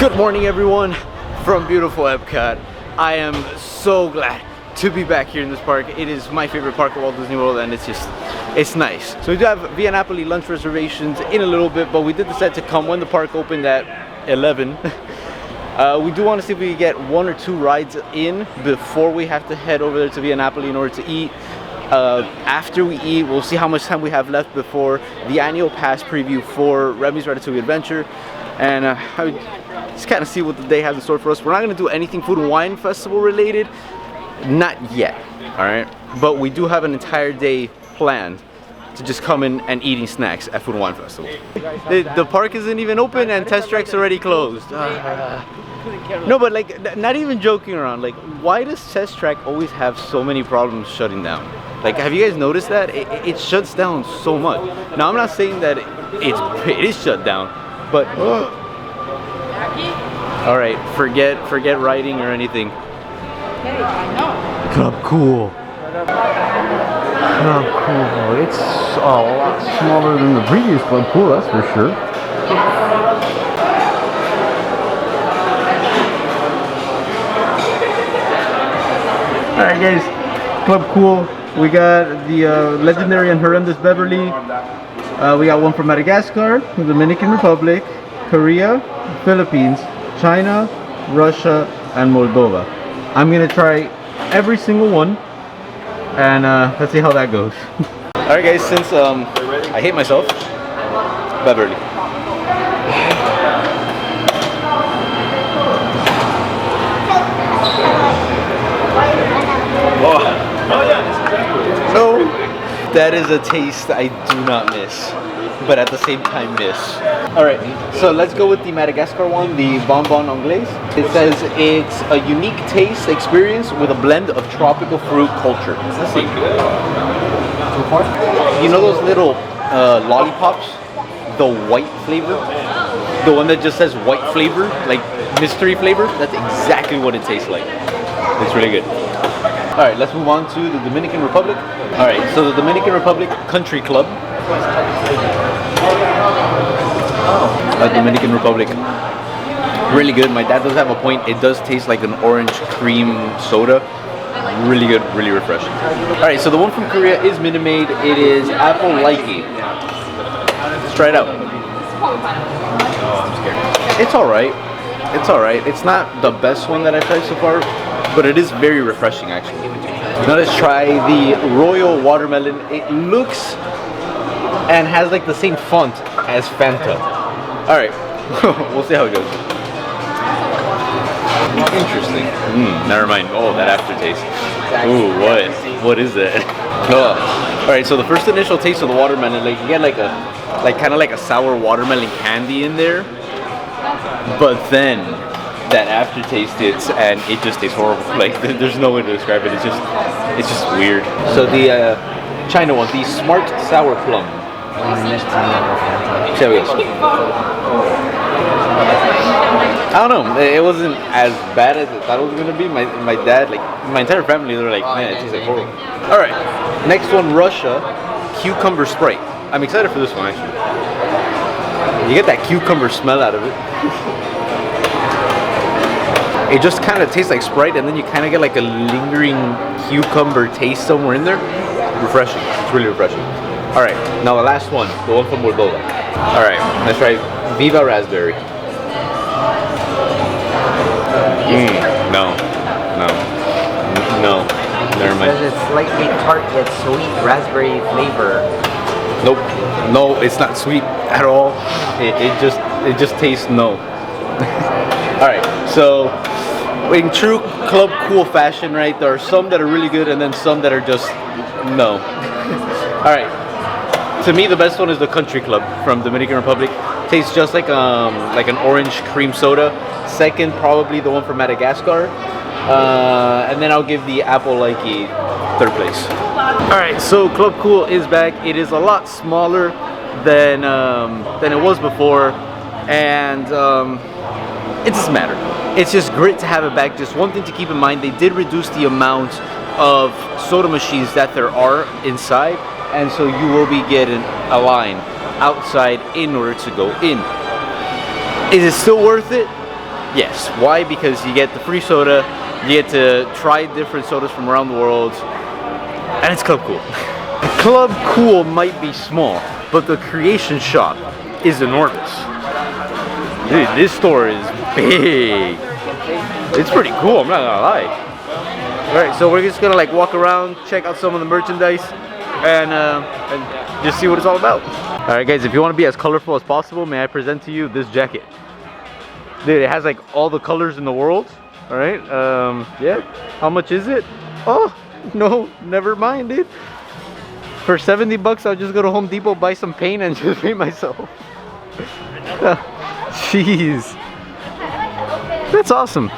Good morning everyone from beautiful Epcot. I am so glad to be back here in this park. It is my favorite park at Walt Disney World and it's nice. So we do have Via Napoli lunch reservations in a little bit, but we did decide to come when the park opened at 11. We do want to see if we can get 1 or 2 rides in before we have to head over there to Via Napoli in order to eat. After we eat, we'll see how much time we have left before the annual pass preview for Remy's Ratatouille Adventure. And just kind of see what the day has in store for us. We're not going to do anything Food and Wine Festival related, not yet, all right? But we do have an entire day planned to just come in and eating snacks at Food and Wine Festival. The park isn't even open and Test Track's already closed. No, but like, not even joking around, like, why does Test Track always have so many problems shutting down? Like, have you guys noticed that? It shuts down so much. Now, I'm not saying that it is shut down, but all right, forget writing or anything. Club Cool. Club Cool. It's a lot smaller than the previous Club Cool, that's for sure. All right, guys. Club Cool. We got the legendary and horrendous Beverly. We got one from Madagascar, the Dominican Republic, Korea, Philippines, China, Russia, and Moldova. I'm gonna try every single one, and let's see how that goes. All right, guys. Since I hate myself, Beverly. Oh. No, that is a taste I do not miss, but at the same time miss. All right, so let's go with the Madagascar one, the Bonbon Anglais. It says it's a unique taste experience with a blend of tropical fruit culture. Let's see. You know those little lollipops, the white flavor, the one that just says white flavor, like mystery flavor? That's exactly what it tastes like. It's really good. All right, let's move on to the Dominican Republic. All right, so the Dominican Republic Country Club. Dominican Republic, really good. My dad does have a point. It does taste like an orange cream soda. Really good, really refreshing. All right, so the one from Korea is Minute Maid. It is apple likey. Let's try it out. It's all right. It's all right. It's not the best one that I've tried so far, but it is very refreshing actually. Now let's try the Royal Watermelon. It looks and has like the same font as Fanta. All right, we'll see how it goes. Interesting. Never mind. Oh, that aftertaste. Ooh, what is that? Oh. All right, so the first initial taste of the watermelon, like you get like kind of like a sour watermelon candy in there, but then that aftertaste hits and it just tastes horrible. Like there's no way to describe it. It's just weird. So the China one, the Smart Sour Plum. There we go. I don't know. It wasn't as bad as I thought it was gonna be. My dad, like my entire family, they were like, man, it tastes like horrible. All right, next one, Russia, Cucumber Sprite. I'm excited for this one actually. You get that cucumber smell out of it. It just kind of tastes like Sprite, and then you kind of get like a lingering cucumber taste somewhere in there. Refreshing. It's really refreshing. All right, now the last one, the one from Moldova. All right, let's try Viva Raspberry. No, never mind. Because it's slightly tart yet sweet raspberry flavor. Nope, no, it's not sweet at all. It just tastes no. All right, so in true Club Cool fashion, right, there are some that are really good and then some that are just no. All right, to me the best one is the Country Club from Dominican Republic. Tastes just like an orange cream soda. Second, probably the one from Madagascar, and then I'll give the apple likey third place. All right, so Club Cool is back. It is a lot smaller than it was before, and it doesn't matter. It's just great to have it back. Just one thing to keep in mind, they did reduce the amount of soda machines that there are inside, and so you will be getting a line outside in order to go in. Is it still worth it? best. Why? Because you get the free soda, you get to try different sodas from around the world, and it's Club Cool. Club Cool might be small, but the creation shop is enormous. Dude, this store is big. It's pretty cool, I'm not gonna lie. Alright, so we're just gonna like walk around, check out some of the merchandise, and just see what it's all about. Alright guys, if you want to be as colorful as possible, may I present to you this jacket. Dude, it has like all the colors in the world. Alright, yeah. How much is it? Oh, no, never mind, dude. For 70 bucks, I'll just go to Home Depot, buy some paint, and just paint myself. Jeez. That's awesome.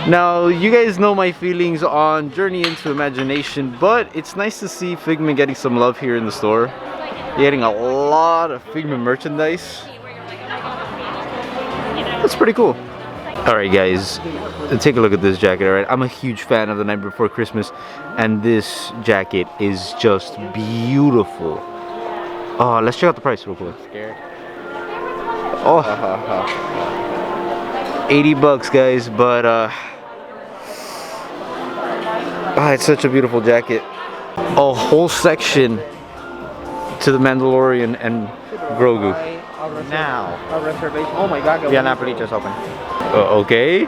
Now, you guys know my feelings on Journey into Imagination, but it's nice to see Figment getting some love here in the store. Getting a lot of Figment merchandise. That's pretty cool. Alright guys, take a look at this jacket, alright? I'm a huge fan of The Night Before Christmas, and this jacket is just beautiful. Oh, let's check out the price real quick. Scared? Oh, 80 bucks guys, but it's such a beautiful jacket. A whole section to the Mandalorian and Grogu. Now. Oh my god, Via Napoli just opened. Okay.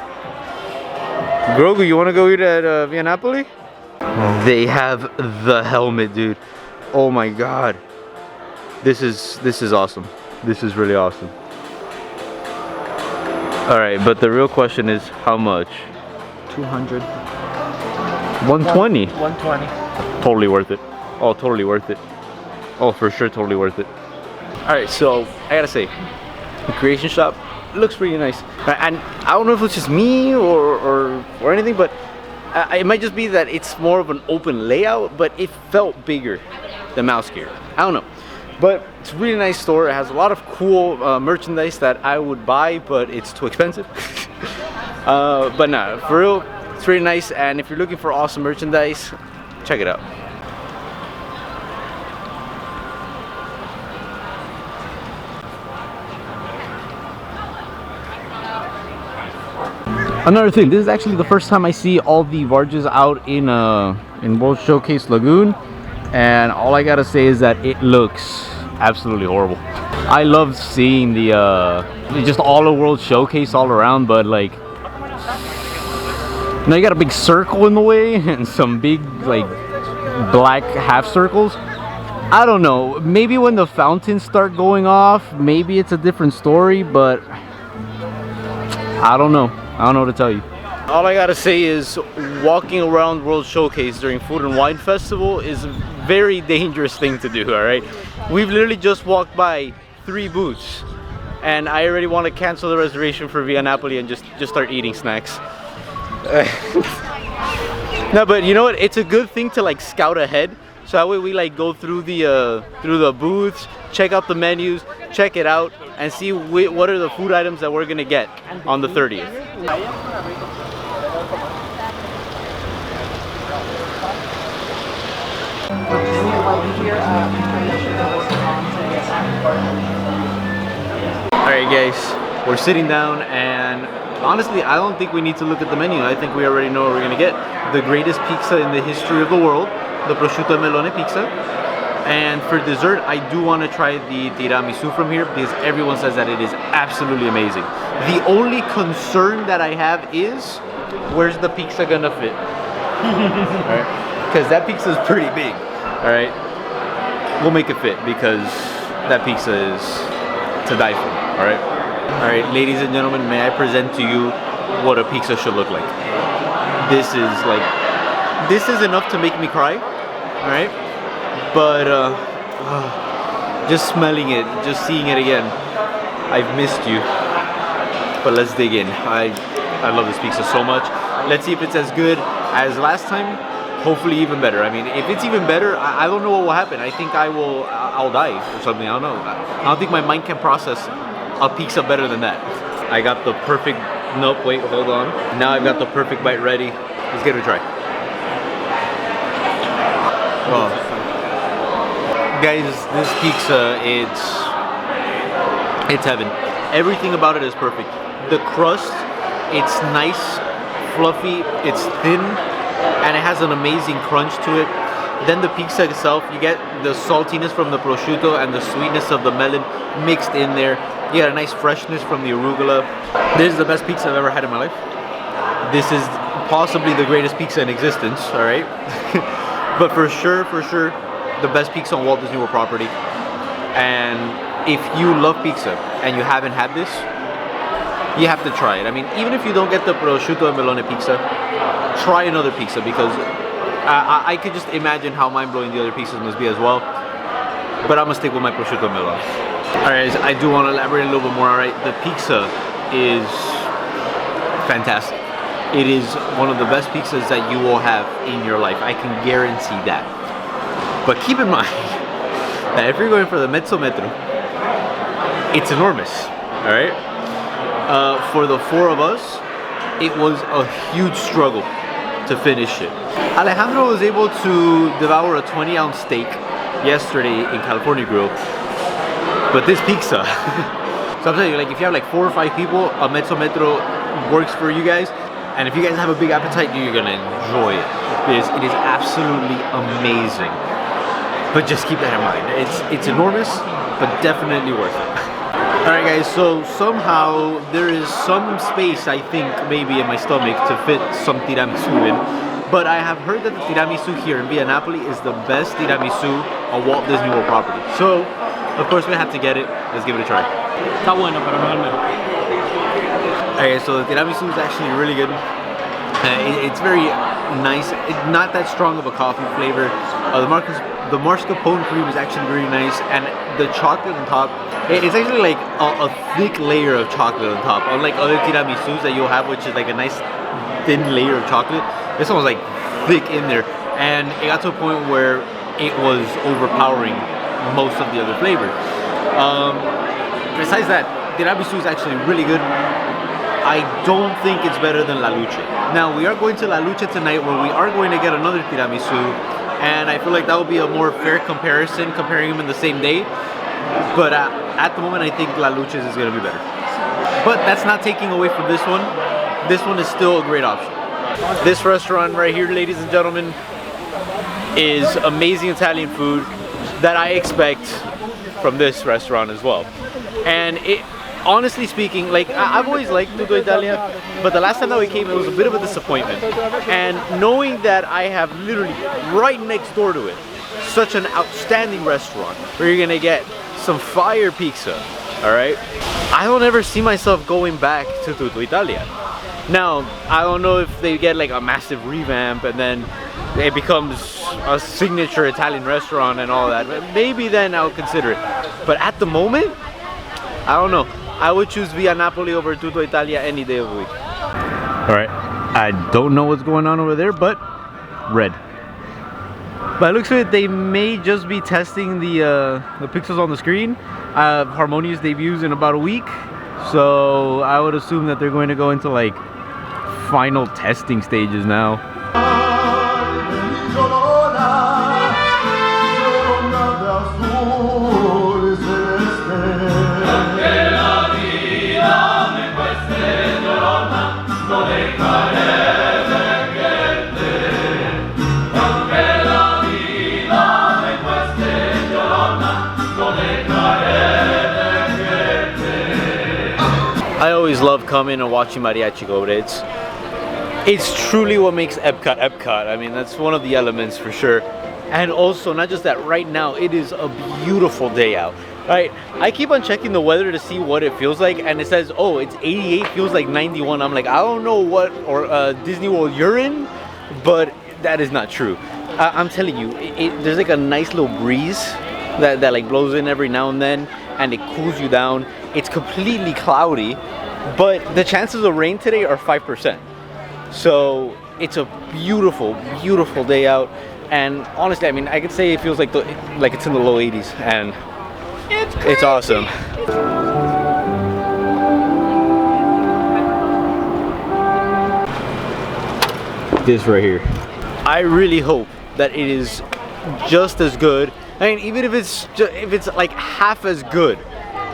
Grogu, you want to go eat at Via Napoli? They have the helmet, dude. Oh my god. This is awesome. This is really awesome. Alright, but the real question is how much? 200. 120. 120. Totally worth it. Oh, totally worth it. Oh, for sure, totally worth it. Alright, so I gotta say, the creation shop looks pretty nice. And I don't know if it's just me or anything, but it might just be that it's more of an open layout, but it felt bigger than Mouse Gear. I don't know. But it's a really nice store. It has a lot of cool merchandise that I would buy, but it's too expensive. But no, for real, it's really nice. And if you're looking for awesome merchandise, check it out. Another thing, this is actually the first time I see all the barges out in World Showcase Lagoon, and all I gotta say is that it looks absolutely horrible. I love seeing the just all the World Showcase all around, but like, now you got a big circle in the way and some big like black half circles. I don't know, maybe when the fountains start going off, maybe it's a different story, but I don't know. I don't know what to tell you. All I gotta say is walking around World Showcase during Food and Wine Festival is a very dangerous thing to do, alright? We've literally just walked by 3 booths and I already want to cancel the reservation for Via Napoli and just start eating snacks. No, but you know what? It's a good thing to like scout ahead. So that way we like go through the booths, check out the menus, check it out, and see what are the food items that we're gonna get on the 30th. Alright guys, we're sitting down and honestly I don't think we need to look at the menu. I think we already know what we're gonna get. The greatest pizza in the history of the world, the prosciutto e melone pizza. And for dessert, I do want to try the tiramisu from here because everyone says that it is absolutely amazing. The only concern that I have is, where's the pizza gonna fit? Alright, because that pizza is pretty big. Alright, we'll make it fit because that pizza is to die for. Alright, alright, ladies and gentlemen, may I present to you what a pizza should look like. This is enough to make me cry. Alright, but just smelling it, just seeing it again, I've missed you. But let's dig in. I love this pizza so much. Let's see if it's as good as last time. Hopefully even better. I mean, if it's even better, I don't know what will happen. I think I'll die or something. I don't know. I don't think my mind can process a pizza better than that. I got the perfect, nope, wait, hold on. Now I've got the perfect bite ready. Let's give it a try. Oh. Guys, this pizza, it's heaven. Everything about it is perfect. The crust It's nice, fluffy, it's thin, and it has an amazing crunch to it. Then the pizza itself, you get the saltiness from the prosciutto and the sweetness of the melon mixed in there. You get a nice freshness from the arugula. This is the best pizza I've ever had in my life. This is possibly the greatest pizza in existence, all right? But for sure, the best pizza on Walt Disney World property. And if you love pizza and you haven't had this, you have to try it. I mean, even if you don't get the prosciutto and melone pizza, try another pizza, because I could just imagine how mind-blowing the other pizzas must be as well. But I'm gonna stick with my prosciutto and melone. Alright guys, I do want to elaborate a little bit more. Alright, the pizza is fantastic. It is one of the best pizzas that you will have in your life. I can guarantee that. But keep in mind that if you're going for the mezzo metro, it's enormous, alright? For the 4 of us, it was a huge struggle to finish it. Alejandro was able to devour a 20-ounce steak yesterday in California Grill, but this pizza, so I'm telling you, like, if you have like 4 or 5 people, a mezzo metro works for you guys. And if you guys have a big appetite, you're gonna enjoy it. It is absolutely amazing. But just keep that in mind. It's enormous, but definitely worth it. Alright guys, so somehow there is some space, I think, maybe in my stomach to fit some tiramisu in. But I have heard that the tiramisu here in Via Napoli is the best tiramisu on Walt Disney World property. So, of course, we had to get it. Let's give it a try. Está bueno, pero no es el mejor. Okay, so the tiramisu is actually really good. It's very nice. It's not that strong of a coffee flavor. The mascarpone cream is actually very nice, and the chocolate on top, it's actually like a thick layer of chocolate on top. Unlike other tiramisus that you'll have, which is like a nice thin layer of chocolate, this one was like thick in there, and it got to a point where it was overpowering most of the other flavor. Besides that, tiramisu is actually really good. I don't think it's better than La Luce. Now, we are going to La Luce tonight, where we are going to get another tiramisu, and I feel like that will be a more fair comparison, comparing them in the same day. But at the moment, I think La Luce's is going to be better. But that's not taking away from this one. This one is still a great option. This restaurant right here, ladies and gentlemen, is amazing Italian food that I expect from this restaurant as well. And honestly speaking, like, I've always liked Tutto Italia, but the last time that we came, it was a bit of a disappointment. And knowing that I have literally right next door to it such an outstanding restaurant where you're gonna get some fire pizza, all right, I don't ever see myself going back to Tutto Italia. Now, I don't know if they get like a massive revamp and then it becomes a signature Italian restaurant and all that, but maybe then I'll consider it. But at the moment, I don't know. I would choose Via Napoli over Tutto Italia any day of the week. Alright, I don't know what's going on over there, but red. By the looks of it, they may just be testing the pixels on the screen. Harmonious debuts in about a week, so I would assume that they're going to go into like final testing stages now. I always love coming and watching mariachi go, but it's truly what makes Epcot Epcot. I mean, that's one of the elements for sure. And also, not just that, right now it is a beautiful day out. Right, I keep on checking the weather to see what it feels like, and it says, oh, it's 88, feels like 91. I'm like, I don't know what Disney World you're in, but that is not true. I'm telling you, there's like a nice little breeze that like blows in every now and then, and it cools you down. It's completely cloudy, but the chances of rain today are 5%. So it's a beautiful, beautiful day out. And honestly, I mean, I could say it feels like it's in the low 80s, and it's awesome. This right here, I really hope that it is just as good. I mean, even if it's like half as good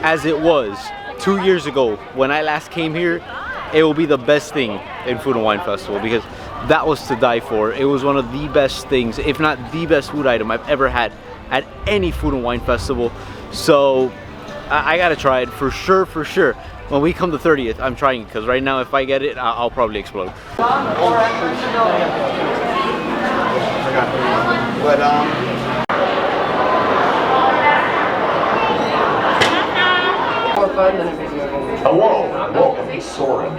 as it was 2 years ago when I last came here, it will be the best thing in Food and Wine Festival, because that was to die for. It was one of the best things, if not the best food item I've ever had at any Food and Wine Festival. So I gotta try it for sure, for sure. When we come the 30th, I'm trying it, because right now if I get it, I'll probably explode. Hello, and welcome to Soarin'.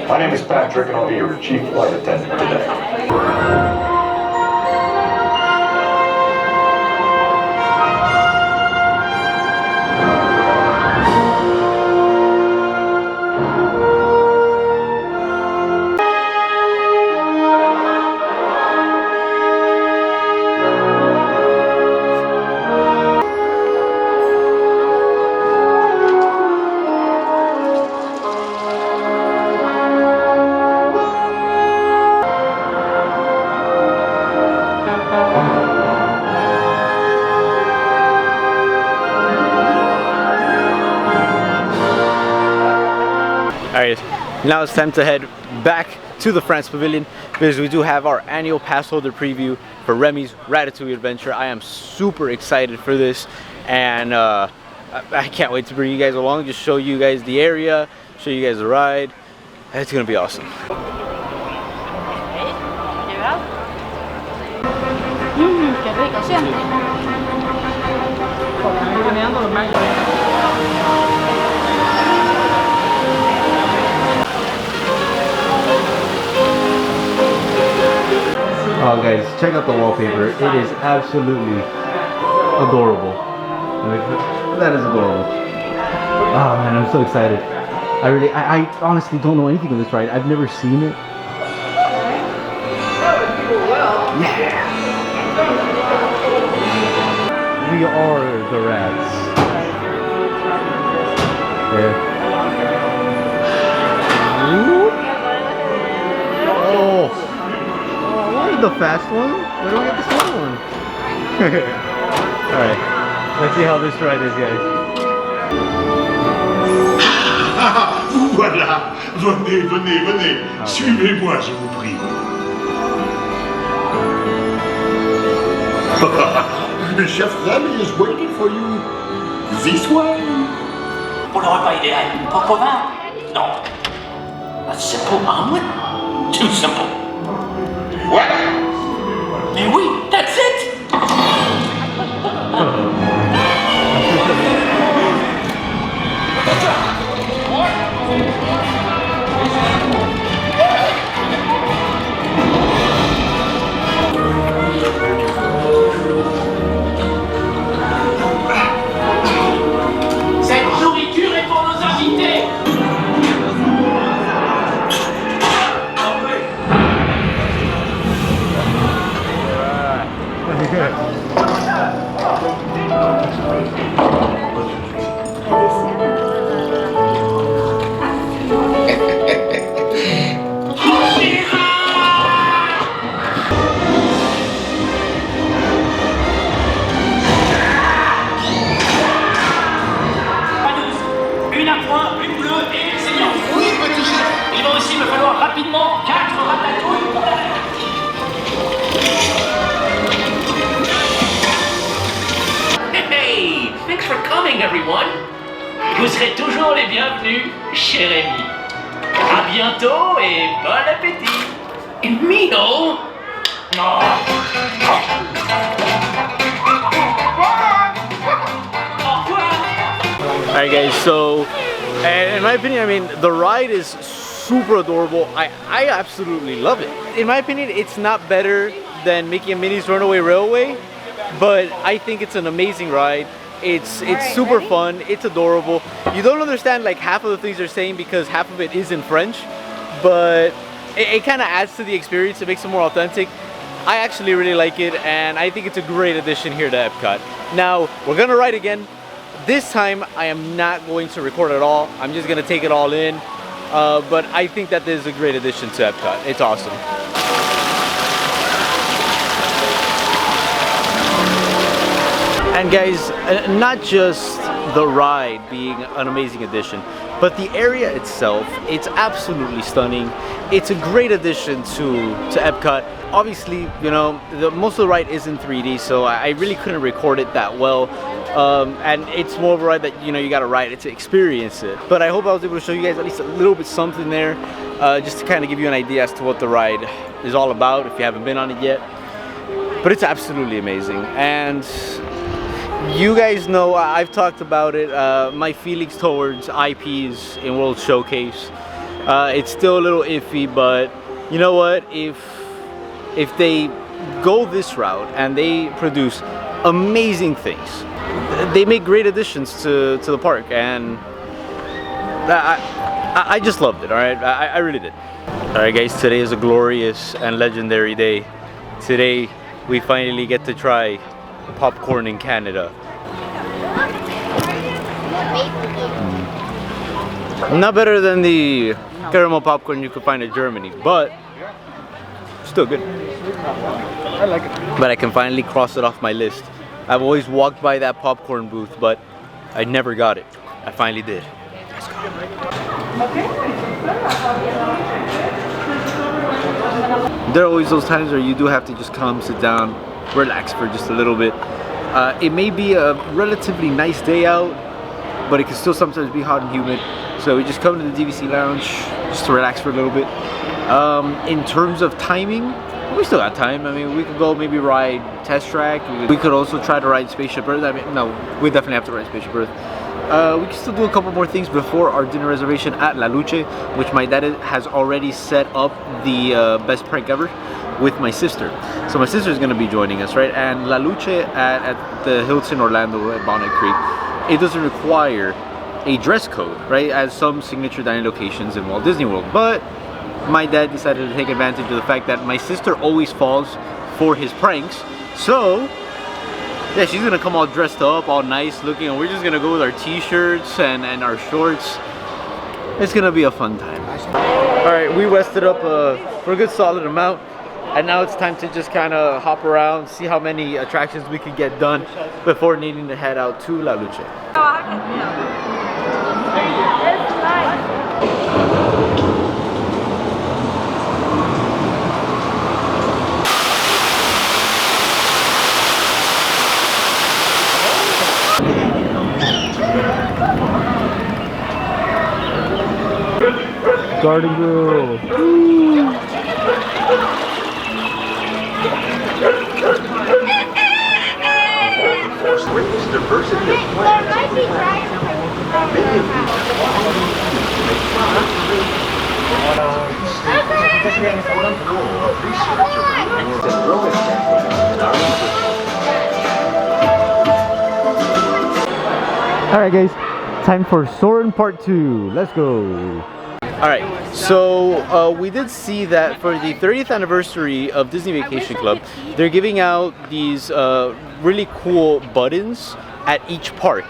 My name is Patrick, and I'll be your chief flight attendant today. Alright, now it's time to head back to the France Pavilion, because we do have our annual pass holder preview for Remy's Ratatouille adventure. I am super excited for this, and I can't wait to bring you guys along, just show you guys the area, show you guys the ride. It's gonna be awesome. Oh guys, check out the wallpaper. It is absolutely adorable. That is adorable. Oh man, I'm so excited. I honestly don't know anything of this ride. I've never seen it. Yeah. We are the rats. Yeah. Oh. The fast one? Why don't we get the slow one? Alright, let's see how this ride is, guys. Vous voilà! Venez, venez, venez! Okay. Suivez-moi, je vous prie. Chef Remy is waiting for you. This way. Pour le repas idéal, une porte au vin? Non. A simple omelet? Too simple. What? Mais oui, that's it! Cette nourriture est pour nos invités! Une à point, une bleue et une saignante. Oui, petit chef. Il va aussi me falloir rapidement 4 ratatouilles pour la reine. Hey, thanks for coming, everyone. Vous serez toujours les bienvenus chez Remy. À bientôt et bon appétit. Et Mino. Oh. Alright guys, so in my opinion, I mean, the ride is super adorable. I absolutely love it. In my opinion, it's not better than Mickey and Minnie's Runaway Railway, but I think it's an amazing ride. It's super fun, it's adorable. You don't understand like half of the things they're saying because half of it is in French, but it kind of adds to the experience, it makes it more authentic. I actually really like it, and I think it's a great addition here to Epcot. Now, we're gonna ride again. This time, I am not going to record at all. I'm just gonna take it all in. But I think that this is a great addition to Epcot. It's awesome. And guys, not just the ride being an amazing addition, But the area itself, it's absolutely stunning. It's a great addition to Epcot. Obviously, you know, most of the ride is in 3D, so I really couldn't record it that well. And it's more of a ride that, you know, you gotta ride it to experience it. But I hope I was able to show you guys at least a little bit something there, just to kind of give you an idea as to what the ride is all about if you haven't been on it yet. But it's absolutely amazing. And you guys know I've talked about it, my feelings towards IPs in World Showcase. It's still a little iffy, but you know what? If they go this route and they produce amazing things, they make great additions to the park, and I just loved it. All right, I really did. All right, guys, today is a glorious and legendary day. Today we finally get to try popcorn in Canada. Not better than the caramel popcorn you could find in Germany, but still good. I like it. But I can finally cross it off my list. I've always walked by that popcorn booth, but I never got it. I finally did. Let's go. There are always those times where you do have to just come, sit down, relax for just a little bit. It may be a relatively nice day out, but it can still sometimes be hot and humid. So we just come to the DVC lounge just to relax for a little bit. In terms of timing, we still got time. I mean, we could go maybe ride Test Track. We could also try to ride Spaceship Earth. I mean, no, we definitely have to ride Spaceship Earth. We can still do a couple more things before our dinner reservation at La Luce, which my dad has already set up the best prank ever with my sister. So my sister is going to be joining us, right? And La Luce at the Hilton Orlando at Bonnet Creek, it doesn't require a dress code, right, as some signature dining locations in Walt Disney World. But my dad decided to take advantage of the fact that my sister always falls for his pranks. So yeah, she's gonna come all dressed up, all nice looking, and we're just gonna go with our t-shirts and our shorts. It's gonna be a fun time. All right, we rested up for a good solid amount, and now it's time to just kind of hop around, see how many attractions we can get done before needing to head out to La Luce. Garden Grill. Greatest diversity of plants. Alright guys, time for Soarin' Part 2. Let's go. Alright, so we did see that for the 30th anniversary of Disney Vacation Club, they're giving out these really cool buttons at each park.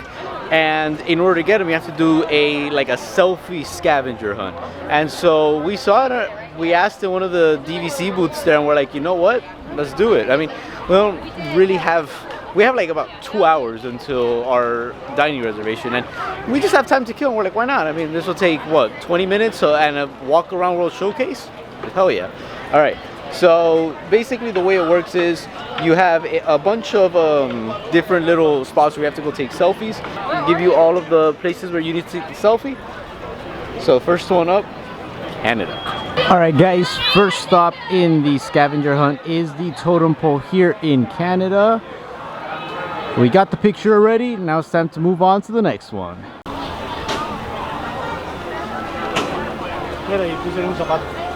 And in order to get them, you have to do a selfie scavenger hunt. And so we saw it, we asked in one of the DVC booths there, and we're like, you know what? Let's do it. I mean, we don't really have, we have like about 2 hours until our dining reservation, and we just have time to kill, and we're like, why not? I mean, this will take, what, 20 minutes and a walk around World Showcase? Hell yeah. All right. So basically the way it works is you have a bunch of different little spots where you have to go take selfies. Give you all of the places where you need to take the selfie. So first one up, Canada. Alright guys, first stop in the scavenger hunt is the totem pole here in Canada. We got the picture already, now it's time to move on to the next one.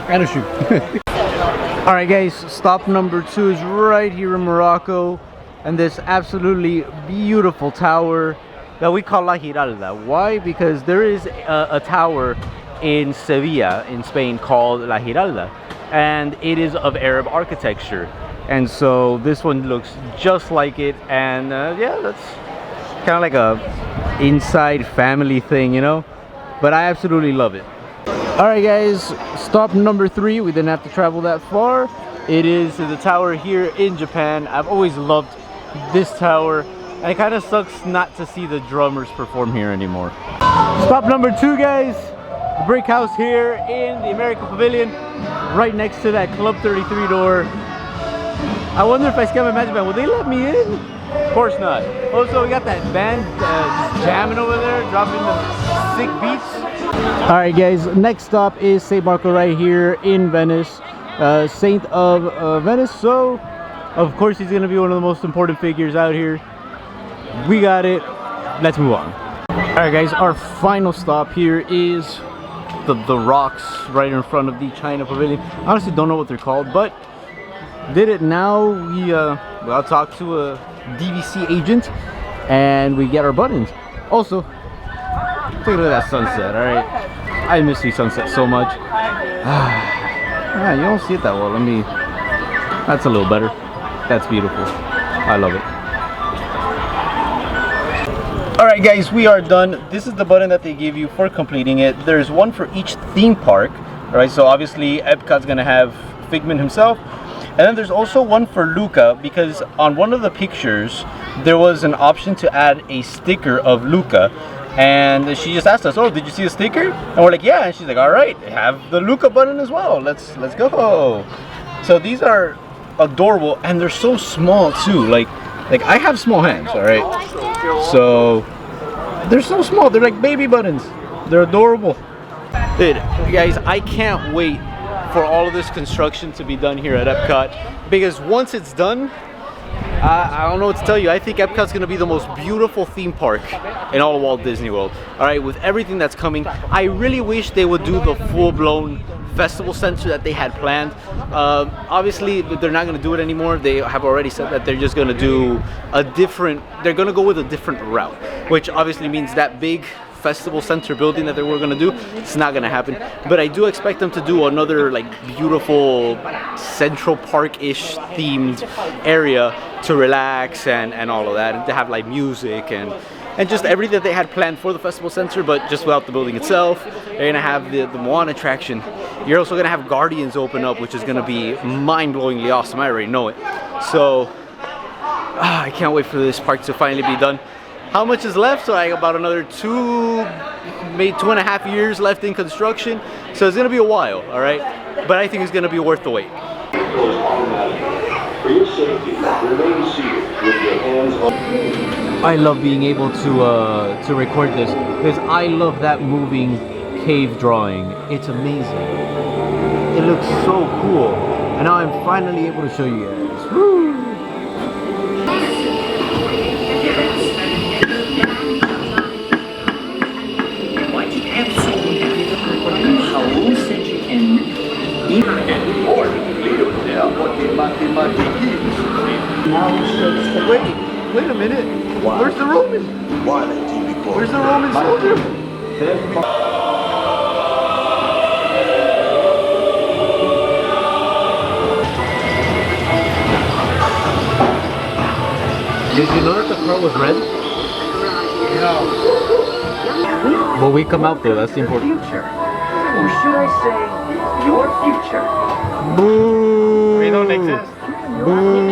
And a shoe. Alright guys, stop number 2 is right here in Morocco, and this absolutely beautiful tower that we call La Giralda. Why? Because there is a tower in Sevilla in Spain called La Giralda, and it is of Arab architecture, and so this one looks just like it. And yeah, that's kind of like a inside family thing, you know, but I absolutely love it. Alright guys, stop number 3, we didn't have to travel that far. It is the tower here in Japan. I've always loved this tower, and it kind of sucks not to see the drummers perform here anymore. Stop number 2, guys. The brick house here in the American Pavilion, right next to that Club 33 door. I wonder if I scam a magic band, will they let me in? Of course not. Also, we got that band just jamming over there, dropping the sick beats. All right, guys. Next stop is St. Marco right here in Venice, Saint of Venice. So, of course, he's gonna be one of the most important figures out here. We got it. Let's move on. All right, guys. Our final stop here is the rocks right in front of the China Pavilion. I honestly don't know what they're called, but did it now. I'll talk to a DVC agent and we get our buttons. Also, take a look at that sunset. All right, I miss these sunsets so much. Yeah, you don't see it that well. That's a little better. That's beautiful. I love it. Alright guys, we are done. This is the button that they give you for completing it. There's one for each theme park. Alright, so obviously Epcot's gonna have Figment himself. And then there's also one for Luca, because on one of the pictures there was an option to add a sticker of Luca. And she just asked us, oh, did you see a sticker? And we're like, yeah. And she's like, alright, have the Luca button as well. Let's go. So these are adorable, and they're so small too. Like I have small hands, alright? So they're so small, they're like baby buttons. They're adorable. Dude, guys, I can't wait for all of this construction to be done here at Epcot, because once it's done, I don't know what to tell you. I think Epcot's gonna be the most beautiful theme park in all of Walt Disney World. Alright, with everything that's coming, I really wish they would do the full-blown festival center that they had planned. Obviously they're not going to do it anymore. They have already said that they're just going to do they're going to go with a different route, which obviously means that big festival center building that they were going to do, it's not going to happen. But I do expect them to do another like beautiful Central Park-ish themed area to relax and all of that, and to have like music and just everything that they had planned for the festival center, but just without the building itself. They're gonna have the Moana attraction. You're also gonna have Guardians open up, which is gonna be mind-blowingly awesome. I already know it. So I can't wait for this park to finally be done. How much is left? So I got about another maybe 2.5 years left in construction. So it's gonna be a while, all right? But I think it's gonna be worth the wait. For your safety, remain seated with your hands on. I love being able to record this, because I love that moving cave drawing. It's amazing. It looks so cool. And now I'm finally able to show you guys. Woo! Wait a minute. Where's the Roman? Where's the Roman soldier? Did you know that the car was red? No. Well, we come out though, that's the important. Future. Or should I say, your future? Boo! We don't exist. Boo!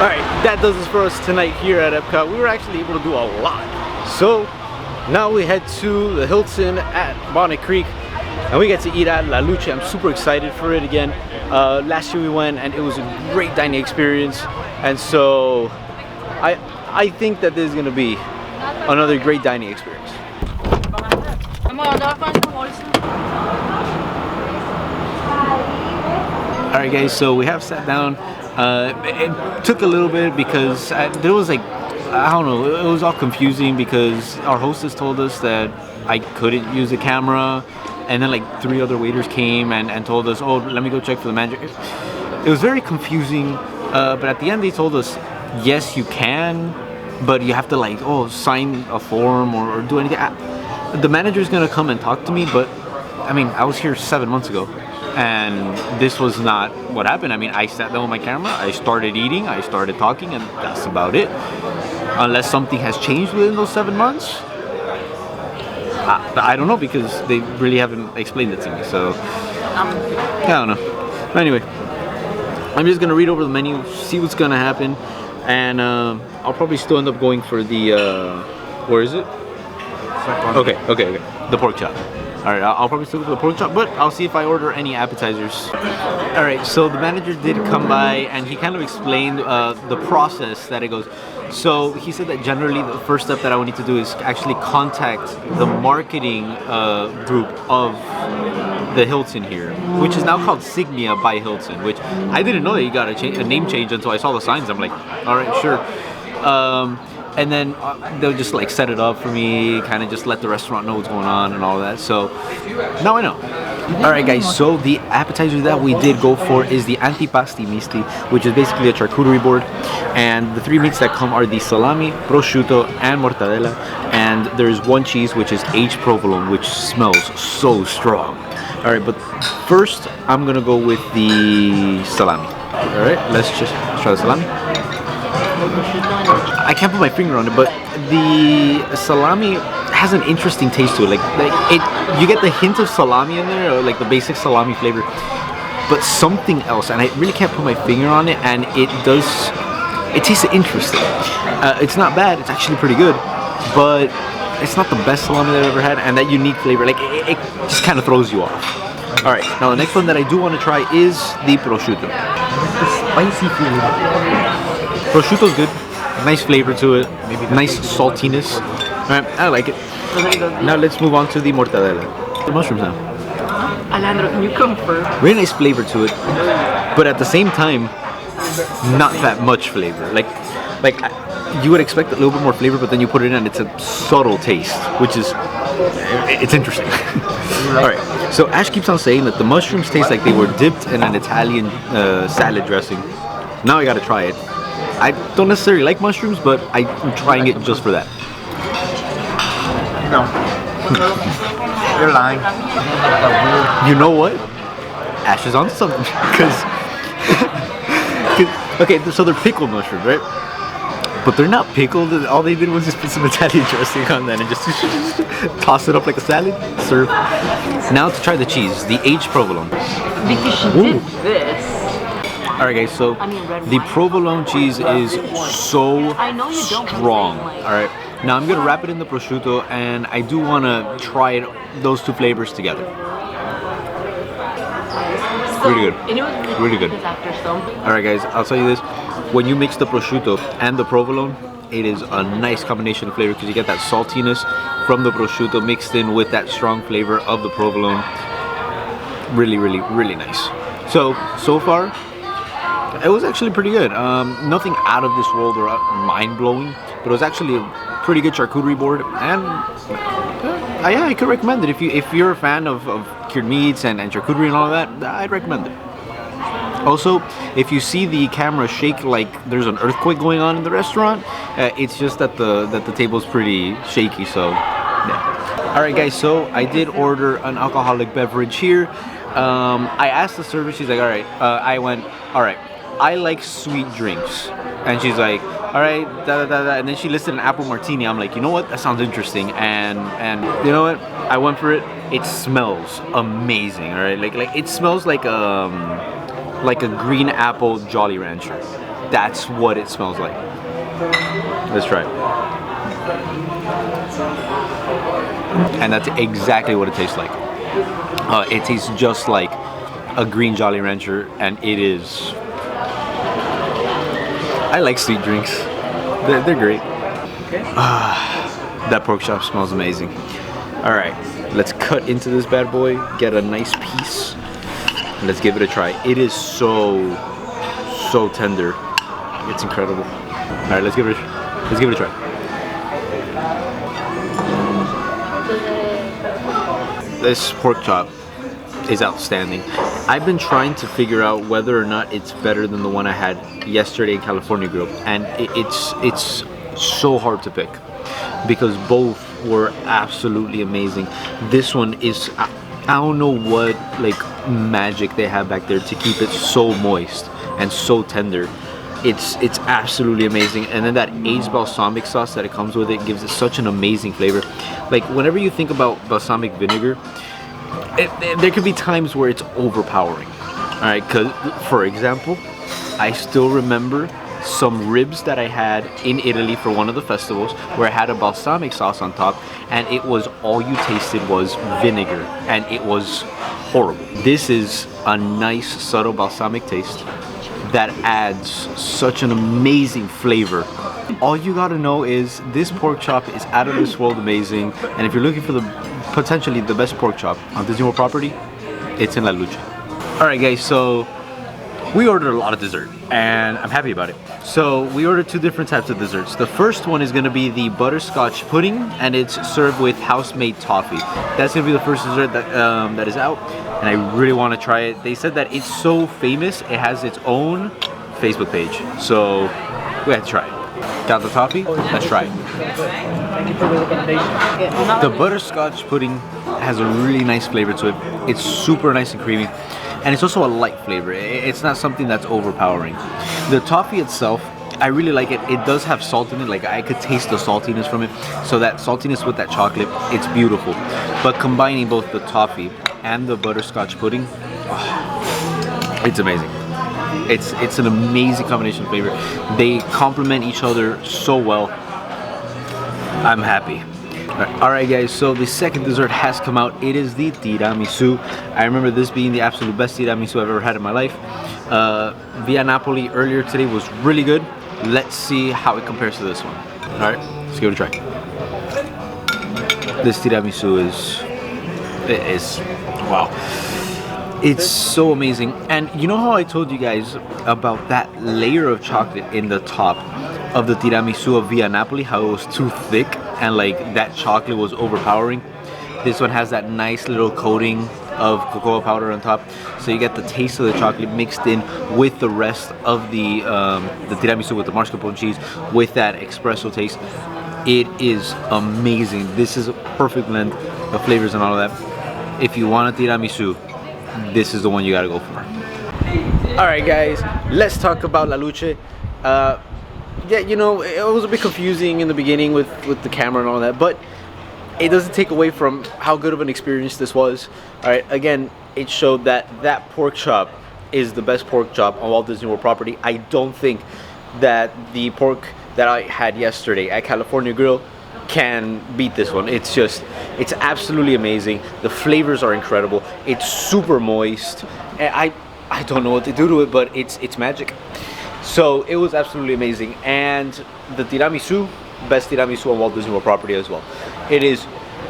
Alright, that does it for us tonight here at Epcot. We were actually able to do a lot. So, now we head to the Hilton at Bonnet Creek, and we get to eat at La Luce. I'm super excited for it again. Last year we went and it was a great dining experience, and so I think that this is going to be another great dining experience. Alright guys, so we have sat down. It took a little bit because there was like, I don't know, it was all confusing because our hostess told us that I couldn't use the camera, and then like 3 other waiters came and told us, oh, let me go check for the manager. It was very confusing, but at the end they told us, yes, you can, but you have to like, sign a form or do anything. The manager's gonna come and talk to me, but I mean, I was here 7 months ago, and this was not what happened. I mean, I sat down with my camera, I started eating, I started talking, and that's about it. Unless something has changed within those 7 months, I don't know, because they really haven't explained it to me. So I don't know. Anyway, I'm just gonna read over the menu, see what's gonna happen, And I'll probably still end up going for the where is it? Okay, the pork chop. All right, I'll probably still go for the pork chop, but I'll see if I order any appetizers. All right, so the manager did come by and he kind of explained the process that it goes. So he said that generally the first step that I would need to do is actually contact the marketing group of the Hilton here, which is now called Signia by Hilton, which I didn't know that you got a name change until I saw the signs. I'm like, all right, sure. And then they'll just like set it up for me, kind of just let the restaurant know what's going on and all that. So now I know. All right, guys. So the appetizer that we did go for is the antipasti misti, which is basically a charcuterie board. And the 3 meats that come are the salami, prosciutto, and mortadella. And there's one cheese, which is aged provolone, which smells so strong. All right, but first I'm gonna go with the salami. All right, let's try the salami. I can't put my finger on it, but the salami has an interesting taste to it. You get the hint of salami in there, or like the basic salami flavor, but something else, and I really can't put my finger on it. And it tastes interesting. It's not bad. It's actually pretty good, but it's not the best salami that I've ever had. And that unique flavor, like it just kind of throws you off. All right, now the next one that I do want to try is the prosciutto. The spicy feeling. Prosciutto's good, nice flavor to it, maybe nice saltiness. Alright, I like it. Now let's move on to the mortadella. The mushrooms now. Alejandro, can you confirm? Really nice flavor to it, but at the same time, not that much flavor. Like you would expect a little bit more flavor, but then you put it in and it's a subtle taste, which is, it's interesting. Alright, so Ash keeps on saying that the mushrooms taste like they were dipped in an Italian salad dressing. Now I gotta try it. I don't necessarily like mushrooms, but I'm trying it just for that. No. You're lying. You know what? Ash is on something. Okay, so they're pickled mushrooms, right? But they're not pickled. All they did was just put some Italian dressing on that and just toss it up like a salad. Serve. Now to try the cheese, the aged provolone. Because she did this. Alright guys, so the provolone cheese is so strong. Alright, now I'm gonna wrap it in the prosciutto, and I do want to try those two flavors together. Really good. Really good. Alright guys, I'll tell you this. When you mix the prosciutto and the provolone, it is a nice combination of flavor because you get that saltiness from the prosciutto mixed in with that strong flavor of the provolone. Really, really, really nice. So far, it was actually pretty good. Nothing out of this world or mind-blowing, but it was actually a pretty good charcuterie board, and yeah, I could recommend it. If you're a fan of cured meats and charcuterie and all of that, I'd recommend it. Also, if you see the camera shake like there's an earthquake going on in the restaurant, it's just that the table's pretty shaky, so yeah. Alright guys, so I did order an alcoholic beverage here. I asked the server, she's like, alright, I went, alright, I like sweet drinks. And she's like, alright, and then she listed an apple martini. I'm like, you know what, that sounds interesting. And you know what, I went for it. It smells amazing, alright? Like it smells like a green apple Jolly Rancher. That's what it smells like. Let's try it. And that's exactly what it tastes like. It tastes just like a green Jolly Rancher, and it is... I like sweet drinks. They're great. That pork chop smells amazing. Alright, let's cut into this bad boy, get a nice piece. Let's give it a try. It is so tender. It's incredible. All right, let's give it a try. This pork chop is outstanding. I've been trying to figure out whether or not it's better than the one I had yesterday in California Grill, and it's so hard to pick because both were absolutely amazing. This one is, I don't know what like magic they have back there to keep it so moist and so tender. It's absolutely amazing. And then that aged balsamic sauce that it comes with it gives it such an amazing flavor. Like whenever you think about balsamic vinegar, there could be times where it's overpowering. All right, because for example, I still remember some ribs that I had in Italy for one of the festivals, where I had a balsamic sauce on top, and it was all you tasted was vinegar, and it was horrible. This is a nice subtle balsamic taste that adds such an amazing flavor. All you gotta know is this pork chop is out of this world amazing, and if you're looking for the potentially the best pork chop on Disney World property, it's in La Luce. Alright guys, so we ordered a lot of dessert and I'm happy about it. So we ordered two different types of desserts. The first one is gonna be the butterscotch pudding, and it's served with house-made toffee. That's gonna be the first dessert that, that is out, and I really wanna try it. They said that it's so famous, it has its own Facebook page. So we had to try it. Got the toffee, let's try it. Thank you for the recommendation. The butterscotch pudding has a really nice flavor to it. It's super nice and creamy. And it's also a light flavor. It's not something that's overpowering. The toffee itself, I really like it. It does have salt in it. Like, I could taste the saltiness from it. So that saltiness with that chocolate, it's beautiful. But combining both the toffee and the butterscotch pudding, oh, it's amazing. It's an amazing combination of flavor. They complement each other so well. I'm happy. Alright guys, so the second dessert has come out. It is the tiramisu. I remember this being the absolute best tiramisu I've ever had in my life. Via Napoli earlier today was really good. Let's see how it compares to this one. Alright, let's give it a try. This tiramisu is wow. It's so amazing. And you know how I told you guys about that layer of chocolate in the top of the tiramisu of Via Napoli, how it was too thick and like that chocolate was overpowering? This one has that nice little coating of cocoa powder on top, so you get the taste of the chocolate mixed in with the rest of the tiramisu, with the mascarpone cheese, with that espresso taste. It is amazing. This is a perfect blend of flavors and all of that. If you want a tiramisu, this is the one you gotta go for. Alright guys, let's talk about La Luce. Yeah, you know, it was a bit confusing in the beginning with the camera and all that, but it doesn't take away from how good of an experience this was. Alright, again, it showed that that pork chop is the best pork chop on Walt Disney World property. I don't think that the pork that I had yesterday at California Grill can beat this one. It's absolutely amazing. The flavors are incredible. It's super moist. I don't know what to do to it, but it's magic. So it was absolutely amazing. And the tiramisu, best tiramisu on Walt Disney World property as well. It is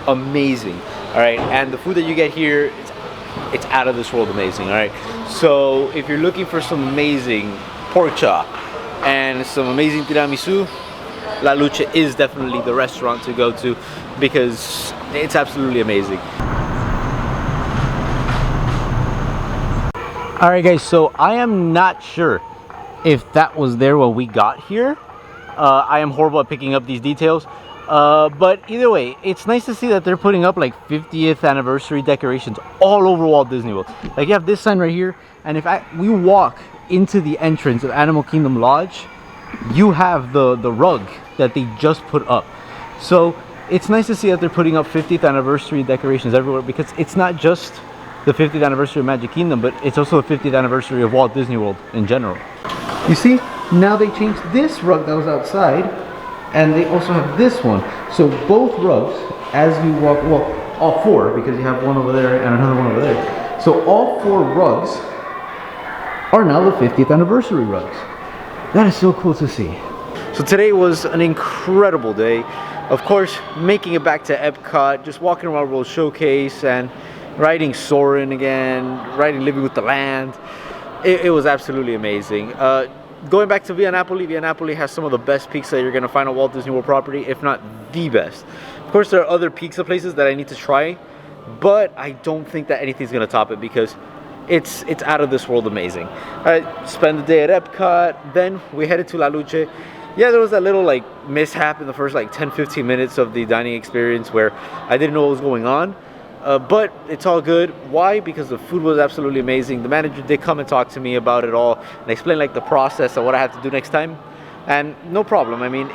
amazing. All right, and the food that you get here, it's out of this world amazing. All right, so if you're looking for some amazing pork chop and some amazing tiramisu, La Luce is definitely the restaurant to go to because it's absolutely amazing. Alright guys, so I am not sure if that was there when we got here. I am horrible at picking up these details. But either way, it's nice to see that they're putting up like 50th anniversary decorations all over Walt Disney World. Like you have this sign right here, and if we walk into the entrance of Animal Kingdom Lodge, you have the rug that they just put up. So it's nice to see that they're putting up 50th anniversary decorations everywhere, because it's not just the 50th anniversary of Magic Kingdom, but it's also the 50th anniversary of Walt Disney World in general. You see, now they changed this rug that was outside, and they also have this one. So both rugs, as you walk, well, all four, because you have one over there and another one over there. So all four rugs are now the 50th anniversary rugs. That is so cool to see. So today was an incredible day. Of course, making it back to Epcot, just walking around World Showcase and riding Soarin' again, riding Living with the Land. It was absolutely amazing. Going back to Via Napoli, Via Napoli has some of the best pizza you're gonna find on Walt Disney World property, if not the best. Of course, there are other pizza places that I need to try, but I don't think that anything's gonna top it because it's out of this world amazing. I spent the day at Epcot, then we headed to La Luce. Yeah, there was that little like mishap in the first like 10-15 minutes of the dining experience where I didn't know what was going on. But it's all good. Why? Because the food was absolutely amazing. The manager did come and talk to me about it all and explain like the process of what I have to do next time. And no problem. I mean,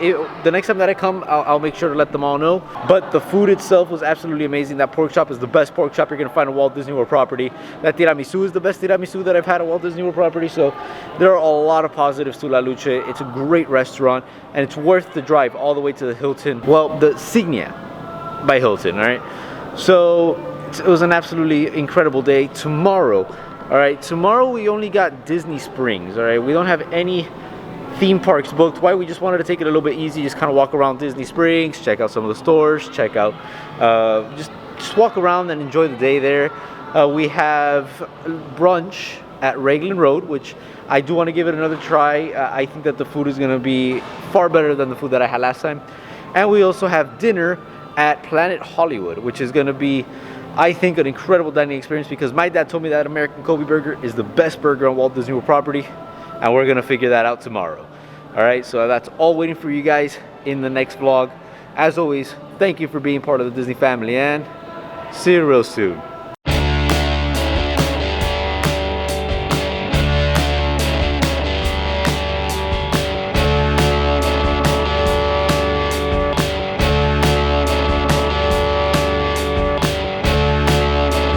the next time that I come, I'll make sure to let them all know. But the food itself was absolutely amazing. That pork chop is the best pork chop you're gonna find on Walt Disney World property. That tiramisu is the best tiramisu that I've had at Walt Disney World property. So there are a lot of positives to La Luce. It's a great restaurant, and it's worth the drive all the way to the Hilton. Well, the Signia by Hilton, all right? So it was an absolutely incredible day. Tomorrow, all right? Tomorrow we only got Disney Springs, all right? We don't have any theme parks booked. Why? We just wanted to take it a little bit easy, just kind of walk around Disney Springs, check out some of the stores, check out, just walk around and enjoy the day there. We have brunch at Raglan Road, which I do want to give it another try. I think that the food is going to be far better than the food that I had last time. And we also have dinner at Planet Hollywood, which is going to be, I think, an incredible dining experience, because my dad told me that American Kobe burger is the best burger on Walt Disney World property. And we're gonna figure that out tomorrow. All right, so that's all waiting for you guys in the next vlog. As always, thank you for being part of the Disney family, and see you real soon.